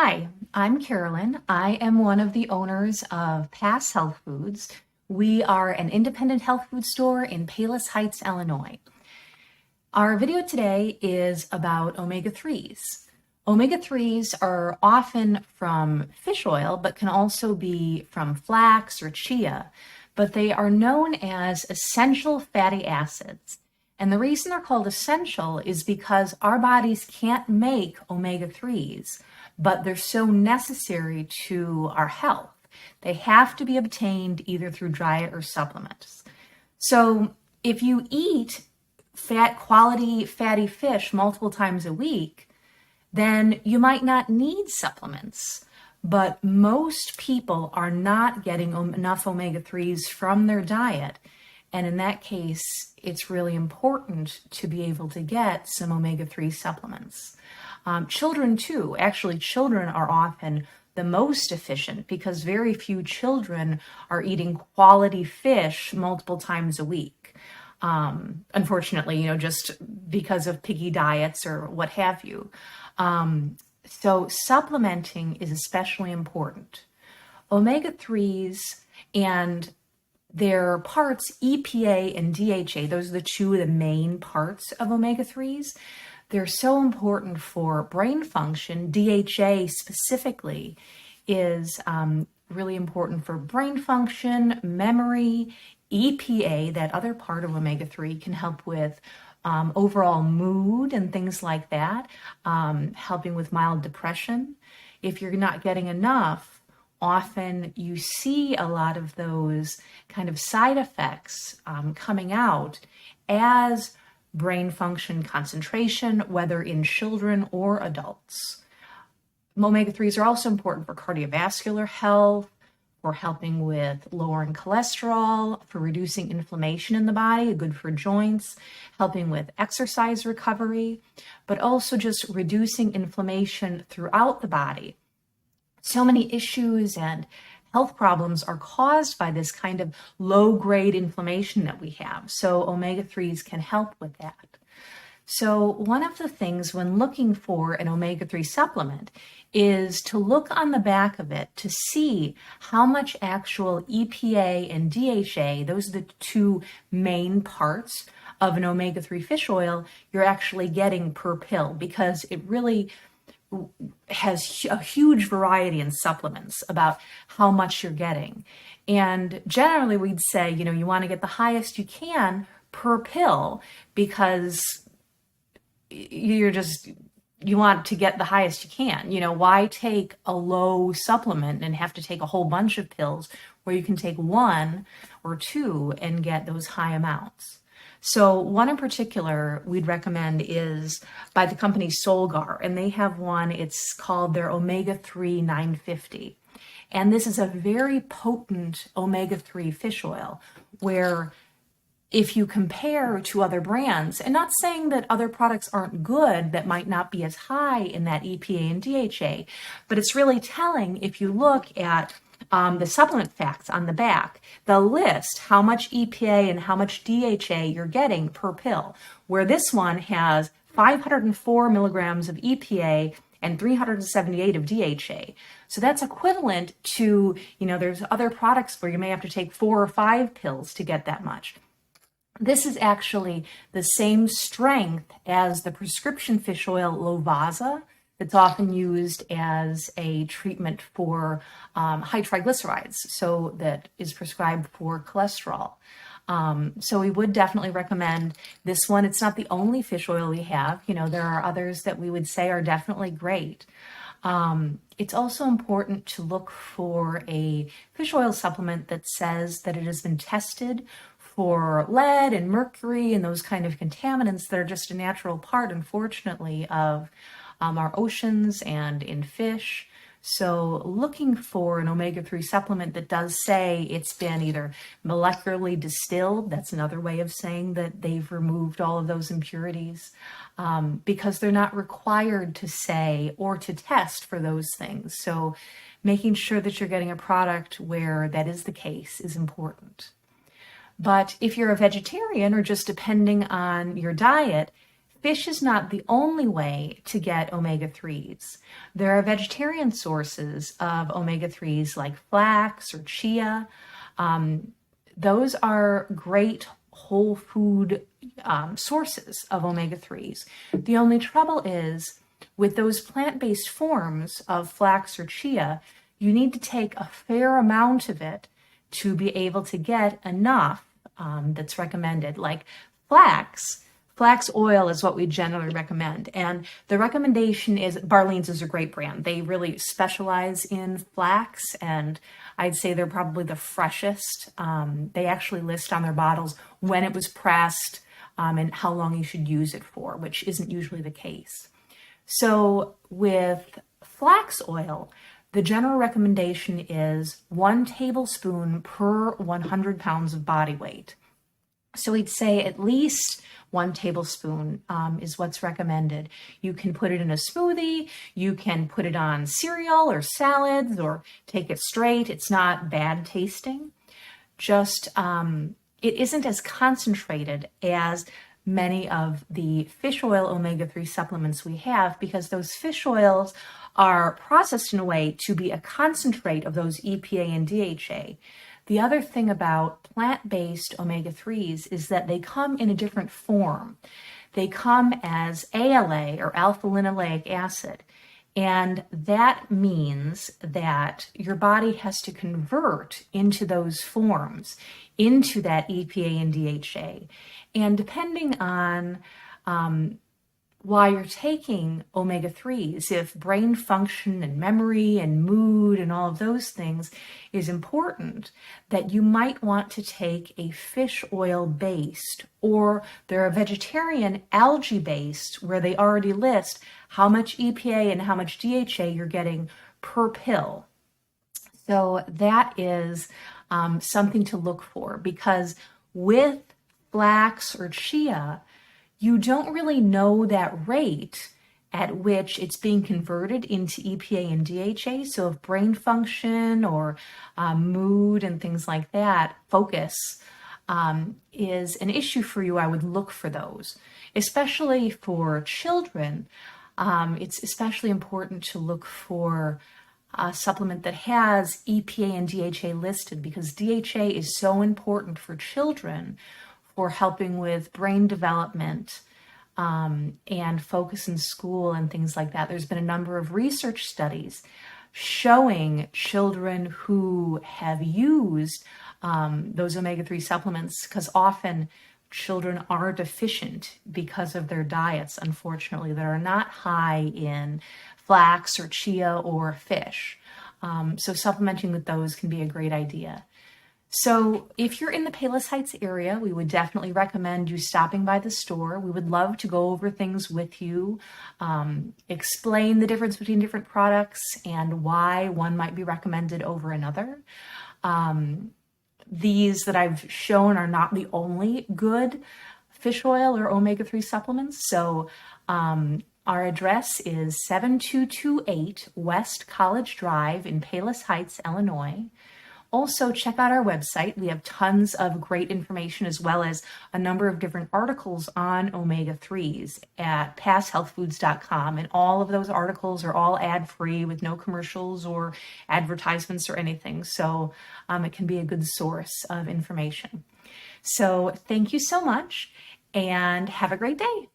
Hi, I'm Carolyn. I am one of the owners of Pass Health Foods. We are an independent health food store in Palos Heights, Illinois. Our video today is about omega-3s. Omega-3s are often from fish oil, but can also be from flax or chia, but they are known as essential fatty acids. And the reason they're called essential is because our bodies can't make omega-3s, but they're so necessary to our health. They have to be obtained either through diet or supplements. So if you eat quality fatty fish multiple times a week, then you might not need supplements. But most people are not getting enough omega-3s from their diet. And in that case, it's really important to be able to get some omega-3 supplements. Children too, actually children are often the most efficient because very few children are eating quality fish multiple times a week. Unfortunately, just because of picky diets or what have you. So supplementing is especially important. Omega-3s and their parts, EPA and DHA, those are the two of the main parts of omega-3s. They're so important for brain function. DHA specifically is really important for brain function, memory. EPA, that other part of omega-3, can help with overall mood and things like that, helping with mild depression. If you're not getting enough, often you see a lot of those kind of side effects coming out as brain function concentration, whether in children or adults. Omega-3s are also important for cardiovascular health, for helping with lowering cholesterol, for reducing inflammation in the body, good for joints, helping with exercise recovery, but also just reducing inflammation throughout the body. So many issues and health problems are caused by this kind of low-grade inflammation that we have. So omega-3s can help with that. So one of the things when looking for an omega-3 supplement is to look on the back of it to see how much actual EPA and DHA, those are the two main parts of an omega-3 fish oil, you're actually getting per pill, because it really has a huge variety in supplements about how much you're getting. And generally we'd say, you want to get the highest you can per pill because you want to get the highest you can. Why take a low supplement and have to take a whole bunch of pills where you can take one or two and get those high amounts? So one in particular we'd recommend is by the company Solgar, and they have one, it's called their Omega-3 950. And this is a very potent omega-3 fish oil where if you compare to other brands, and not saying that other products aren't good that might not be as high in that EPA and DHA, but it's really telling if you look at the supplement facts on the back, they'll list how much EPA and how much DHA you're getting per pill, where this one has 504 milligrams of EPA and 378 of DHA. So that's equivalent to, there's other products where you may have to take 4 or 5 pills to get that much. This is actually the same strength as the prescription fish oil Lovaza that's often used as a treatment for high triglycerides, so that is prescribed for cholesterol. So we would definitely recommend this one. It's not the only fish oil we have. There are others that we would say are definitely great. It's also important to look for a fish oil supplement that says that it has been tested for lead and mercury and those kind of contaminants that are just a natural part, unfortunately, of our oceans and in fish. So looking for an omega-3 supplement that does say it's been either molecularly distilled, that's another way of saying that they've removed all of those impurities, because they're not required to say or to test for those things. So making sure that you're getting a product where that is the case is important. But if you're a vegetarian or just depending on your diet, fish is not the only way to get omega-3s. There are vegetarian sources of omega-3s like flax or chia. Those are great whole food sources of omega-3s. The only trouble is with those plant-based forms of flax or chia, you need to take a fair amount of it to be able to get enough that's recommended. Like flax oil is what we generally recommend. And the recommendation is, Barleans is a great brand. They really specialize in flax, and I'd say they're probably the freshest. They actually list on their bottles when it was pressed and how long you should use it for, which isn't usually the case. So with flax oil, the general recommendation is 1 tablespoon per 100 pounds of body weight. So we'd say at least 1 tablespoon is what's recommended. You can put it in a smoothie, you can put it on cereal or salads, or take it straight. It's not bad tasting. Just, it isn't as concentrated as many of the fish oil omega-3 supplements we have, because those fish oils are processed in a way to be a concentrate of those EPA and DHA. The other thing about plant-based omega-3s is that they come in a different form. They come as ALA, or alpha-linoleic acid, and that means that your body has to convert into those forms, into that EPA and DHA. And depending on why you're taking omega-3s, if brain function and memory and mood and all of those things is important, that you might want to take a fish oil based, or they're a vegetarian algae based, where they already list how much EPA and how much DHA you're getting per pill. So that is something to look for, because with flax or chia, you don't really know that rate at which it's being converted into EPA and DHA. So if brain function or mood and things like that, focus, is an issue for you, I would look for those. Especially for children, it's especially important to look for a supplement that has EPA and DHA listed, because DHA is so important for children for helping with brain development and focus in school and things like that. There's been a number of research studies showing children who have used those omega-3 supplements, because often children are deficient because of their diets, unfortunately, that are not high in flax or chia or fish. So supplementing with those can be a great idea. So if you're in the Palos Heights area, we would definitely recommend you stopping by the store. We would love to go over things with you, explain the difference between different products and why one might be recommended over another. These that I've shown are not the only good fish oil or omega-3 supplements. So our address is 7228 West College Drive in Palos Heights, Illinois. Also, check out our website. We have tons of great information, as well as a number of different articles on omega-3s at passhealthfoods.com. And all of those articles are all ad-free with no commercials or advertisements or anything. So it can be a good source of information. So thank you so much, and have a great day.